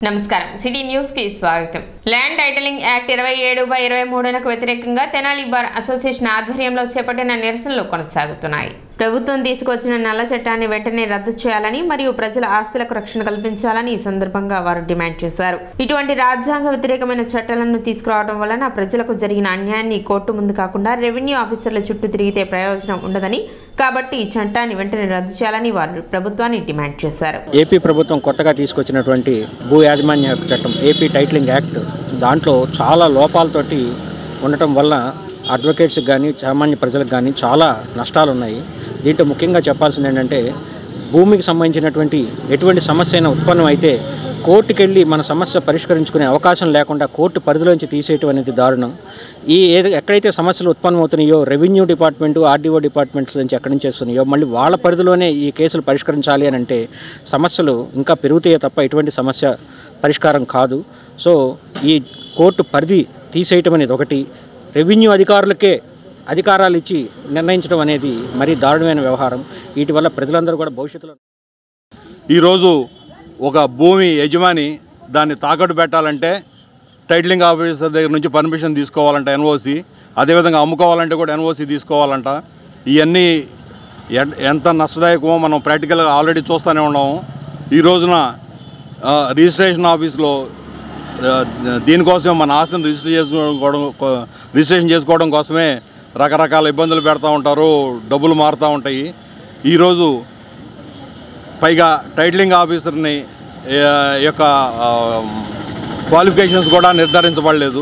నమస్కారం city news కి స్వాగతం. ల్యాండ్ టైటిలింగ్ యాక్ట్ 27/23కు వ్యతిరేకంగా తెనాలి బార్ అసోసియేషన్ ఆధ్వర్యంలో చేపట్టిన నిరసనలు కొనసాగుతున్నాయి. ప్రభుత్వం తీసుకొచ్చిన నల్ల చట్టాన్ని వెంటనే రద్దు చేయాలని మరియు ప్రజల ఆస్తులకు రక్షణ కల్పించాలని ఈ సందర్భంగా వారు డిమాండ్ చేశారు. ఇటువంటి రాజ్యాంగ వ్యతిరేకమైన చట్టాలను తీసుకురావడం వలన ప్రజలకు జరిగిన అన్యాయాన్ని కోర్టు ముందు కాకుండా రెవెన్యూ ఆఫీసర్ల చుట్టూ తిరిగితే ప్రయోజనం ఉండదని, కాబట్టి ఈ చట్టాన్ని వెంటనే రద్దు చేయాలని వారు ప్రభుత్వాన్ని డిమాండ్ చేశారు. ఏపీ ప్రభుత్వం కొత్తగా తీసుకొచ్చినటువంటి భూ యాజమాన్య హక్కు చట్టం ఏపీ టైటిలింగ్ యాక్ట్ దాంట్లో చాలా లోపాలతోటి ఉండటం వల్ల అడ్వకేట్స్కి కానీ సామాన్య ప్రజలకు కానీ చాలా నష్టాలు ఉన్నాయి. దీంట్లో ముఖ్యంగా చెప్పాల్సింది ఏంటంటే, భూమికి సంబంధించినటువంటి ఎటువంటి సమస్య అయినా ఉత్పన్నం అయితే కోర్టుకు వెళ్ళి మన సమస్య పరిష్కరించుకునే అవకాశం లేకుండా కోర్టు పరిధిలోంచి తీసేయటం అనేది దారుణం. ఎక్కడైతే సమస్యలు ఉత్పన్నమవుతున్నాయో రెవెన్యూ డిపార్ట్మెంటు, ఆర్డీఓ డిపార్ట్మెంట్స్ నుంచి ఎక్కడి నుంచి వస్తున్నాయో మళ్ళీ వాళ్ళ పరిధిలోనే ఈ కేసులు పరిష్కరించాలి అని అంటే సమస్యలు ఇంకా పెరుగుతాయో తప్ప ఎటువంటి సమస్య పరిష్కారం కాదు. సో ఈ కోర్టు పరిధి తీసేయటం అనేది ఒకటి, రెవెన్యూ అధికారులకే అధికారాలు ఇచ్చి నిర్ణయించడం అనేది మరీ దారుణమైన వ్యవహారం. వీటి వల్ల ప్రజలందరూ కూడా భవిష్యత్తులో ఈరోజు ఒక భూమి యజమాని దాన్ని తాకట్టు పెట్టాలంటే టైటిలింగ్ ఆఫీసర్ దగ్గర నుంచి పర్మిషన్ తీసుకోవాలంట, ఎన్ఓసి. అదేవిధంగా అమ్ముకోవాలంటే కూడా ఎన్ఓసి తీసుకోవాలంట. ఇవన్నీ ఎంత నష్టదాయకమో మనం ప్రాక్టికల్గా ఆల్రెడీ చూస్తూనే ఉన్నాము. ఈ రోజున రిజిస్ట్రేషన్ ఆఫీస్లో దీనికోసమే మన ఆస్తిని రిజిస్ట్రేషన్ చేసుకోవడం కోసమే రకరకాల ఇబ్బందులు పెడతా ఉంటారు, డబ్బులు మారుతూ ఉంటాయి. ఈరోజు పైగా టైటిలింగ్ ఆఫీసర్ని యొక్క క్వాలిఫికేషన్స్ కూడా నిర్ధారించబడలేదు.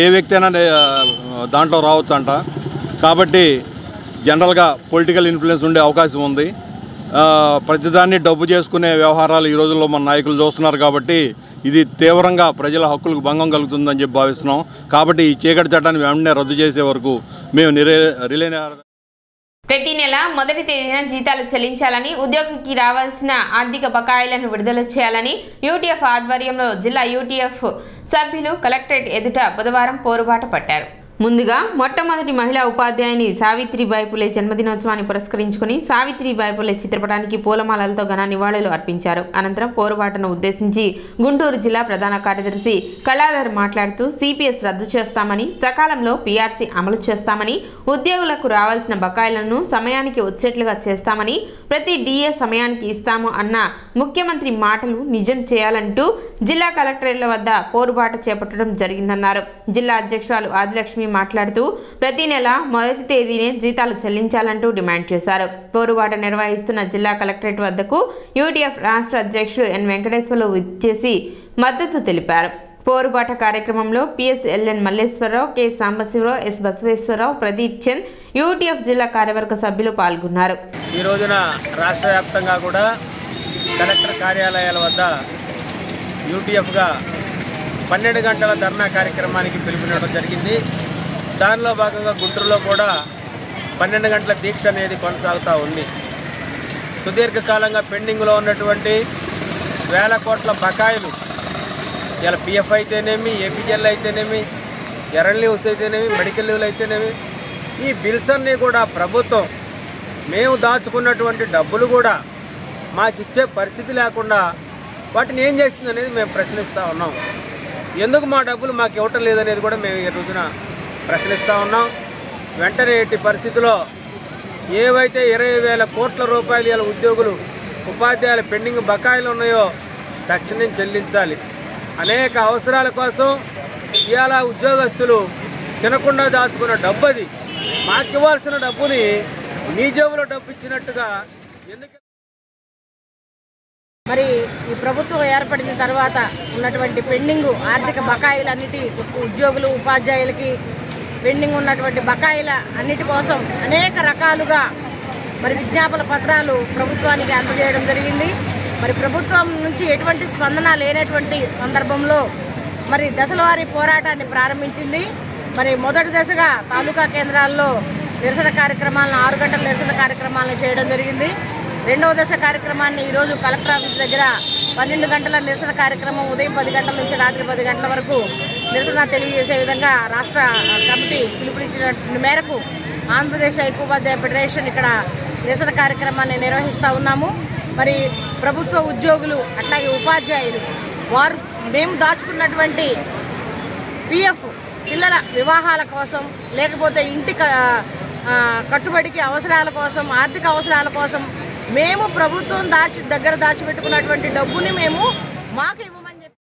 ఏ వ్యక్తి అయినా దాంట్లో రావచ్చు అంట. కాబట్టి జనరల్గా పొలిటికల్ ఇన్ఫ్లుయెన్స్ ఉండే అవకాశం ఉంది. ప్రతిదాన్ని డబ్బు చేసుకునే వ్యవహారాలు ఈ రోజుల్లో మన నాయకులు చూస్తున్నారు. కాబట్టి ఇది తీవ్రంగా ప్రజల హక్కులకు భంగం కలుగుతుందని చెప్పి భావిస్తున్నాం. కాబట్టి ఈ చీకటి చట్టాన్ని వెంటనే రద్దు చేసే వరకు మేము ప్రతి నెల మొదటి తేదీన జీతాలు చెల్లించాలని, ఉద్యోగికి రావాల్సిన ఆర్థిక బకాయిలను విడుదల చేయాలని యూటీఎఫ్ ఆధ్వర్యంలో జిల్లా యూటీఎఫ్ సభ్యులు కలెక్టరేట్ ఎదుట బుధవారం పోరుబాట పట్టారు. ముందుగా మొట్టమొదటి మహిళా ఉపాధ్యాయుని సావిత్రిబాయి పులే జన్మదినోత్సవాన్ని పురస్కరించుకుని సావిత్రిబాయి పులే చిత్రపటానికి పూలమాలలతో ఘన నివాళులు అర్పించారు. అనంతరం పోరుబాటను ఉద్దేశించి గుంటూరు జిల్లా ప్రధాన కార్యదర్శి కళాధర్ మాట్లాడుతూ సిపిఎస్ రద్దు చేస్తామని, సకాలంలో పీఆర్సీ అమలు చేస్తామని, ఉద్యోగులకు రావాల్సిన బకాయిలను సమయానికి వచ్చేట్లుగా చేస్తామని, ప్రతి డిఏ సమయానికి ఇస్తాము అన్న ముఖ్యమంత్రి మాటలు నిజం చేయాలంటూ జిల్లా కలెక్టరేట్ల వద్ద పోరుబాట చేపట్టడం జరిగిందన్నారు. జిల్లా అధ్యక్షురాలు ఆదిలక్ష్మి మాట్లాడుతూ ప్రతి నెల మొదటి తేదీనే జీతాలు చెల్లించాలంటూ డిమాండ్ చేశారు. పోరుబాట నిర్వహిస్తున్న జిల్లా కలెక్టరేట్ వద్దకు యూటీఎఫ్ రాష్ట్ర అధ్యక్షులు ఎన్ వెంకటేశ్వర్లు విచ్చేసి మద్దతు తెలిపారు. పోరుబాట కార్యక్రమంలో PSLN Malleswararao, K Sambasivarao, S Basaveswararao, Pradeep Chand, UTF జిల్లా కార్యవర్గ సభ్యులు పాల్గొన్నారు. ఈ రోజున రాష్ట్ర వ్యాప్తంగా కూడా కలెక్టర్ కార్యాలయాల వద్ద యూటీఎఫ్గా 12 గంటల ధర్నా కార్యక్రమానికి పిలుపునివ్వడం జరిగింది. దానిలో భాగంగా గుంటూరులో కూడా 12 గంటల దీక్ష అనేది కొనసాగుతూ ఉంది. సుదీర్ఘకాలంగా పెండింగ్లో ఉన్నటువంటి వేల కోట్ల బకాయిలు, ఇలా పిఎఫ్ అయితేనేమి, ఏపీజెల్ అయితేనేమి, ఎర్రన్ లీవ్స్ అయితేనేమి, మెడికల్ లీవ్లు అయితేనేమి, ఈ బిల్స్ అన్నీ కూడా ప్రభుత్వం మేము దాచుకున్నటువంటి డబ్బులు కూడా మాకు ఇచ్చే పరిస్థితి లేకుండా వాటిని ఏం చేస్తుంది అనేది మేము ప్రశ్నిస్తూ ఉన్నాం. ఎందుకు మా డబ్బులు మాకు ఇవ్వటం లేదనేది కూడా మేము ఈ రోజున ప్రశ్నిస్తూ ఉన్నాం. వెంటనే ఎట్టి పరిస్థితిలో ఏవైతే 20,000 కోట్ల రూపాయలు ఇలా ఉద్యోగులు, ఉపాధ్యాయుల పెండింగ్ బకాయిలు ఉన్నాయో తక్షణం చెల్లించాలి. అనేక అవసరాల కోసం ఇవాళ ఉద్యోగస్తులు తినకుండా దాచుకున్న డబ్బు, అది మాకు ఇవ్వాల్సిన డబ్బుని మీ జేబులో డబ్బు ఇచ్చినట్టుగా ఎందుకు? మరి ఈ ప్రభుత్వం ఏర్పడిన తర్వాత ఉన్నటువంటి పెండింగ్ ఆర్థిక బకాయిలన్నిటి ఉద్యోగులు, ఉపాధ్యాయులకి పెండింగ్ ఉన్నటువంటి బకాయిల అన్నిటి కోసం అనేక రకాలుగా మరి విజ్ఞాపన పత్రాలు ప్రభుత్వానికి అందజేయడం జరిగింది. మరి ప్రభుత్వం నుంచి ఎటువంటి స్పందన లేనటువంటి సందర్భంలో మరి దశలవారీ పోరాటాన్ని ప్రారంభించింది. మరి మొదటి దశగా తాలూకా కేంద్రాల్లో నిరసన కార్యక్రమాలను 6 గంటల నిరసన కార్యక్రమాలను చేయడం జరిగింది. రెండవ దశ కార్యక్రమాన్ని ఈరోజు కలెక్టర్ ఆఫీస్ దగ్గర 12 గంటల నిరసన కార్యక్రమం ఉదయం 10 గంటల నుంచి రాత్రి 10 గంటల వరకు నిరసన తెలియజేసే విధంగా రాష్ట్ర కమిటీ పిలుపునిచ్చిన మేరకు ఆంధ్రప్రదేశ్ ఐక్యోపాధ్యాయ ఫెడరేషన్ ఇక్కడ నిరసన కార్యక్రమాన్ని నిర్వహిస్తూ ఉన్నాము. మరి ప్రభుత్వ ఉద్యోగులు అట్లాగే ఉపాధ్యాయులు వారు మేము దాచుకున్నటువంటి పిఎఫ్ పిల్లల వివాహాల కోసం, లేకపోతే ఇంటి కట్టుబడికి అవసరాల కోసం, ఆర్థిక అవసరాల కోసం మేము ప్రభుత్వం దగ్గర దాచిపెట్టుకున్నటువంటి డబ్బుని మేము మాకు ఇవ్వమని చెప్పి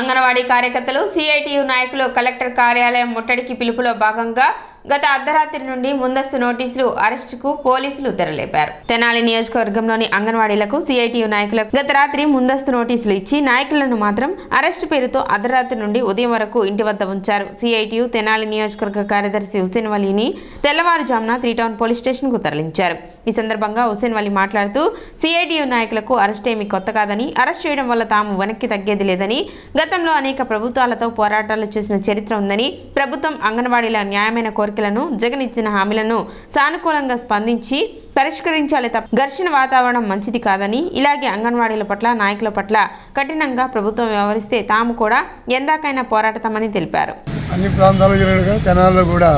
అంగన్వాడీ కార్యకర్తలు, సిఐటియు నాయకులు కలెక్టర్ కార్యాలయం ముట్టడికి పిలుపులో భాగంగా గత అర్ధరాత్రి నుండి ముందస్తు నోటీసులు, అరెస్టుకు పోలీసులు తెరలేపారు. తెనాలి నియోజకవర్గంలోని అంగన్వాడీలకు సిఐటియు నాయకులకు గత రాత్రి ముందస్తు నోటీసులు ఇచ్చి నాయకులను మాత్రం అరెస్టు పేరుతో అర్ధరాత్రి నుండి ఉదయం వరకు ఇంటి వద్ద ఉంచారు. సిఐటియు తెనాలి నియోజకవర్గ కార్యదర్శి హుసేన్ వలీని తెల్లవారుజామున 3 టౌన్ పోలీస్ స్టేషన్ కు తరలించారు. ఈ సందర్భంగా హుసేన్ వలీ మాట్లాడుతూ సిఐటియు నాయకులకు అరెస్ట్ ఏమీ కొత్త కాదని, అరెస్ట్ చేయడం వల్ల తాము వెనక్కి తగ్గేది లేదని, గతంలో అనేక ప్రభుత్వాలతో పోరాటాలు చేసిన చరిత్ర ఉందని, ప్రభుత్వం అంగన్వాడీల న్యాయమైన కోరికలను, జగన్ ఇచ్చిన హామీలను సానుకూలంగా స్పందించి పరిష్కరించాలి తప్ప ఘర్షణ వాతావరణం మంచిది కాదని, ఇలాగే అంగన్వాడీల పట్ల, నాయకుల పట్ల కఠినంగా ప్రభుత్వం వ్యవహరిస్తే తాము కూడా ఎందాకైనా పోరాడతామని తెలిపారు. అన్ని ప్రాంతాల్లో జరిగినగా తెనాల్లో కూడా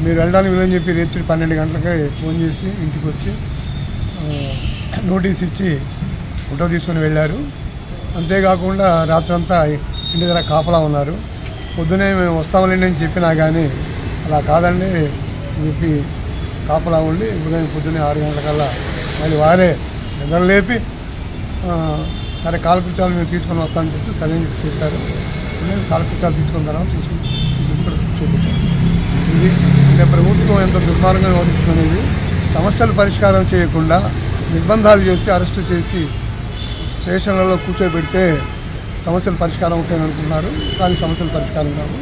మీరు వెళ్ళడానికి వీలని చెప్పి రాత్రి 12 గంటలకి ఫోన్ చేసి ఇంటికి వచ్చి నోటీస్ ఇచ్చి ఫోటో తీసుకొని వెళ్ళారు. అంతేకాకుండా రాత్రంతా ఇంటి దగ్గర కాపలా ఉన్నారు. పొద్దునే మేము వస్తామలేండి అని చెప్పినా కానీ అలా కాదండి చెప్పి కాపలా ఉండి పొద్దున్నే 6 గంటలకల్లా మళ్ళీ వారే నిద్ర లేపి సరే కాలకృత్యాలు మేము తీసుకొని వస్తామని చెప్పి సరే చెప్పారు. నేను కాలకృత్యాలు తీసుకున్న తర్వాత తీసుకుని చూపించాను. ఇది అంటే ప్రభుత్వం ఎంత దుర్మార్గంగా వ్యవహరిస్తున్నది. సమస్యలు పరిష్కారం చేయకుండా నిర్బంధాలు చేసి అరెస్టు చేసి స్టేషన్లలో కూర్చోబెడితే సమస్యలు పరిష్కారం అవుతాయని అనుకున్నారు. కానీ సమస్యలు పరిష్కారం కాదు.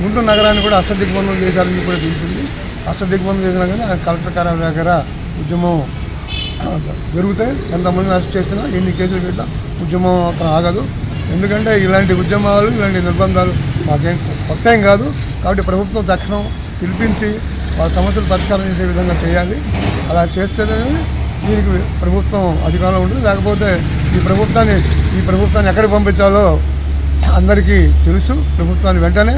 గుంటూరు నగరాన్ని కూడా అష్టదిగ్బంధం చేశారని కూడా తెలిసింది. అష్టదిగ్బంధం చేసినా కానీ కలెక్టర్ కార్యాలయం దగ్గర ఉద్యమం జరిగితే ఎంతమందిని అరెస్ట్ చేసినా, ఎన్ని కేసులు పెట్టినా ఉద్యమం అతను ఆగదు. ఎందుకంటే ఇలాంటి ఉద్యమాలు, ఇలాంటి నిర్బంధాలు మాకేం కొత్త ఏం కాదు. కాబట్టి ప్రభుత్వం తక్షణం పిలిపించి వాళ్ళ సమస్యలు పరిష్కారం చేసే విధంగా చేయాలి. అలా చేస్తేనే దీనికి ప్రభుత్వం అధికారంలో ఉంటుంది. లేకపోతే ఈ ప్రభుత్వాన్ని ఎక్కడికి పంపించాలో అందరికీ తెలుసు. ప్రభుత్వాన్ని వెంటనే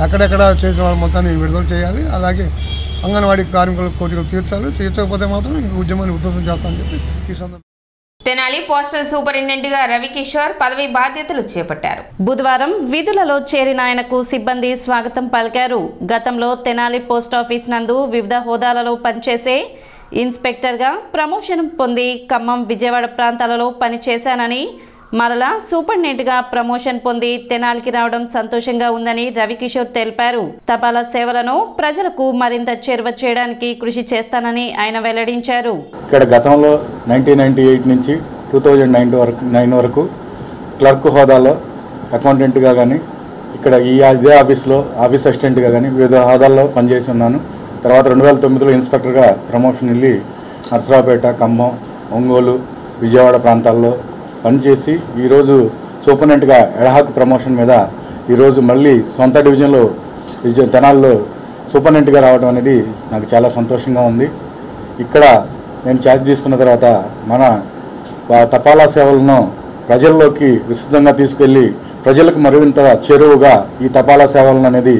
ఎక్కడెక్కడ చేసిన వాళ్ళ మొత్తాన్ని విడుదల చేయాలి. అలాగే అంగన్వాడీ కార్మికుల కోరికలు తీర్చకపోతే మాత్రం ఇంక ఉద్యమాన్ని ఉధృతం చేస్తామని చెప్పి ఈ సందర్భంగా తెనాలి పోస్టల్ సూపరింటెండెంట్ గా రవికిషోర్ పదవి బాధ్యతలు చేపట్టారు. బుధవారం విధులలో చేరిన ఆయనకు సిబ్బంది స్వాగతం పలికారు. గతంలో తెనాలి పోస్టాఫీస్ నందు వివిధ హోదాలలో పనిచేసే ఇన్స్పెక్టర్గా ప్రమోషన్ పొంది ఖమ్మం, విజయవాడ ప్రాంతాలలో పనిచేశానని, మరలా సూపరింటెండెంట్గా ప్రమోషన్ పొంది తెనాలికి రావడం సంతోషంగా ఉందని రవికిషోర్ తెలిపారు. తపాలా సేవలను ప్రజలకు మరింత చేరువ చేయడానికి కృషి చేస్తానని ఆయన వెల్లడించారు. ఇక్కడ గతంలో 1998 నుంచి 2009 వరకు క్లర్క్ హోదాలో అకౌంటెంట్గా కానీ, ఇక్కడ ఇదే ఆఫీస్లో ఆఫీస్ అసిస్టెంట్గా కానీ వివిధ హోదాల్లో పనిచేసి ఉన్నాను. తర్వాత 2009లో ఇన్స్పెక్టర్గా ప్రమోషన్ వెళ్ళి నర్సరావుపేట, ఖమ్మం, ఒంగోలు, విజయవాడ ప్రాంతాల్లో పనిచేసి ఈరోజు సూపరింటెండెంట్గా ఎడహాక్ ప్రమోషన్ మీద ఈరోజు మళ్ళీ సొంత డివిజన్లో తెనాల్లో సూపరింటెండెంట్గా రావడం అనేది నాకు చాలా సంతోషంగా ఉంది. ఇక్కడ నేను ఛార్జ్ తీసుకున్న తర్వాత మన తపాలా సేవలను ప్రజల్లోకి విస్తృతంగా తీసుకెళ్ళి ప్రజలకు మరింత చేరువుగా ఈ తపాలా సేవలను అనేది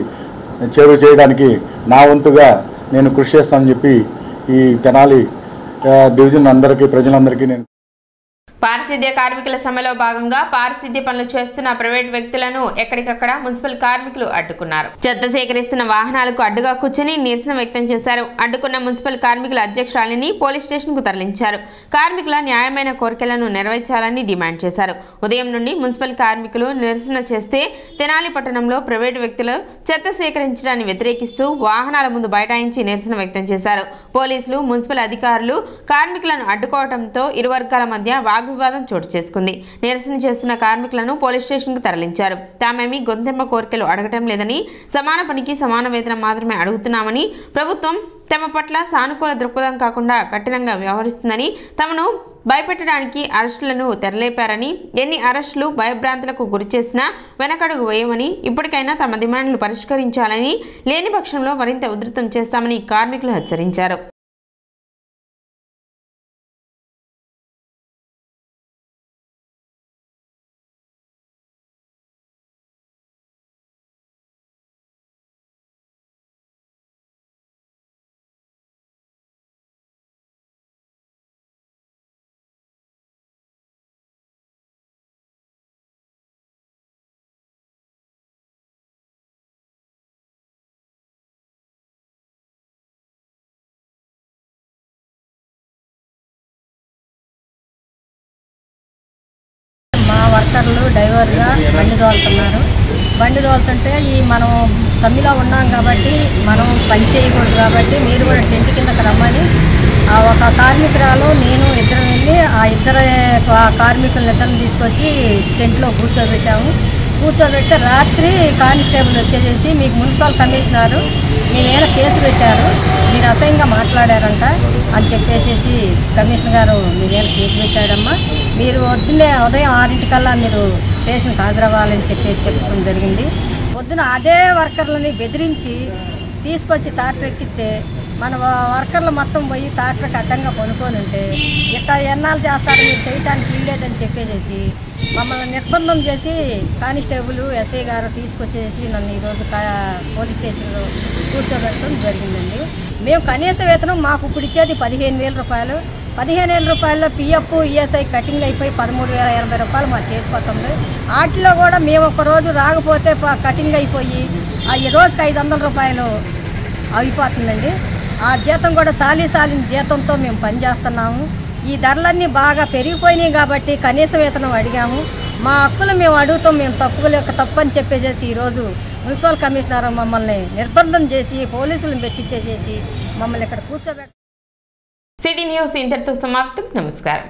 చేరువ చేయడానికి నా వంతుగా నేను కృషి చేస్తానని చెప్పి ఈ తెనాలి డివిజన్ అందరికీ, ప్రజలందరికీ నేను పారిశుద్ధ్య కార్మికుల సమ్మెలో భాగంగా పారిశుద్ధ్య పనులు చేస్తున్న ప్రైవేట్ వ్యక్తులను ఎక్కడికక్కడ మున్సిపల్ కార్మికులు అడ్డుకున్నారు. చెత్త సేకరిస్తున్న వాహనాలకు అడ్డుగా కూర్చొని నిరసన వ్యక్తం చేశారు. అడ్డుకున్న మున్సిపల్ కార్మికుల అధ్యక్షురాలిని పోలీస్ స్టేషన్ కు తరలించారు. కార్మికుల న్యాయమైన కోరికలను నెరవేర్చాలని డిమాండ్ చేశారు. ఉదయం నుండి మున్సిపల్ కార్మికులు నిరసన చేస్తే తెనాలి పట్టణంలో ప్రైవేట్ వ్యక్తులు చెత్త సేకరించడాన్ని వ్యతిరేకిస్తూ వాహనాల ముందు బైఠాయించి నిరసన వ్యక్తం చేశారు. పోలీసులు, మున్సిపల్ అధికారులు కార్మికులను అడ్డుకోవడంతో ఇరు వర్గాల మధ్య వాగ్వివాదం చోటు చేసుకుంది. నిరసన చేస్తున్న కార్మికులను పోలీస్ స్టేషన్ కు తరలించారు. తామేమీ గొంతెమ్మ కోరికలు అడగటం లేదని, సమాన పనికి సమాన వేతనం మాత్రమే అడుగుతున్నామని, ప్రభుత్వం తమ పట్ల సానుకూల దృక్పథం కాకుండా కఠినంగా వ్యవహరిస్తుందని, తమను భయపెట్టడానికి అరెస్టులను తెరలేపారని, ఎన్ని అరెస్టులు భయభ్రాంతులకు గురిచేసినా వెనకడుగు వేయమని, ఇప్పటికైనా తమ డిమాండ్లు పరిష్కరించాలని, లేని పక్షంలో మరింత ఉధృతం చేస్తామని కార్మికులు హెచ్చరించారు. వర్కర్లు డ్రైవర్గా బండి తోలుతున్నారు. బండి తోలుతుంటే మనం సమ్మెలో ఉన్నాం కాబట్టి మనం పని చేయకూడదు కాబట్టి మీరు కూడా టెంట్ కిందకి రమ్మని ఒక కార్మికురాలు నేను ఇద్దరం వెళ్ళి ఆ ఇద్దరు కార్మికులను తీసుకొచ్చి టెంట్లో కూర్చోబెట్టి రాత్రి కానిస్టేబుల్ వచ్చేసేసి మీకు మున్సిపల్ కమిషనరు మీ మీద కేసు పెట్టారు, మీరు అసహ్యంగా మాట్లాడారంట అని చెప్పేసి కమిషనర్ గారు మీ మీద కేసు పెట్టాడమ్మా, మీరు ఉదయం 6 మీరు స్టేషన్కి హాజరవ్వాలని చెప్పడం జరిగింది. పొద్దున అదే వర్కర్లని బెదిరించి తీసుకొచ్చి ట్రాక్టర్ ఎక్కిస్తే మన వర్కర్లు మొత్తం పోయి ట్రాక్టర్కి అడ్డంగా కొనుక్కొని ఉంటే ఇట్లా ఎన్నాళ్ళు చేస్తారు మీరు చేయటానికి వీల్లేదని చెప్పేసి మమ్మల్ని నిర్బంధం చేసి కానిస్టేబుల్ ఎస్ఐ గారు తీసుకొచ్చేసి నన్ను ఈరోజు పోలీస్ స్టేషన్లో కూర్చోబెట్టడం జరిగిందండి. మేము కనీస వేతనం మాకు ఇప్పుడు ఇచ్చేది 15,000 రూపాయలు. 15,000 రూపాయల్లో పిఎఫ్ ఈఎస్ఐ కటింగ్ అయిపోయి 13,080 రూపాయలు మా చేతికి వస్తుంది. వాటిలో కూడా మేము ఒకరోజు రాకపోతే కటింగ్ అయిపోయి ఈ రోజుకి 500 రూపాయలు అయిపోతుందండి. ఆ జీతం కూడా సాలిన జీతంతో మేము పనిచేస్తున్నాము. ఈ ధరలన్నీ బాగా పెరిగిపోయినాయి కాబట్టి కనీస వేతనం అడిగాము. మా హక్కులు మేము అడుగుతాం, మేము తప్పు అని చెప్పేసి ఈరోజు మున్సిపల్ కమిషనర్ మమ్మల్ని నిర్బంధం చేసి పోలీసులను పెట్టించేసి మమ్మల్ని ఇక్కడ కూర్చోబెట్టి. సిటీ న్యూస్ ఇంతటితో సమాప్తం. నమస్కారం.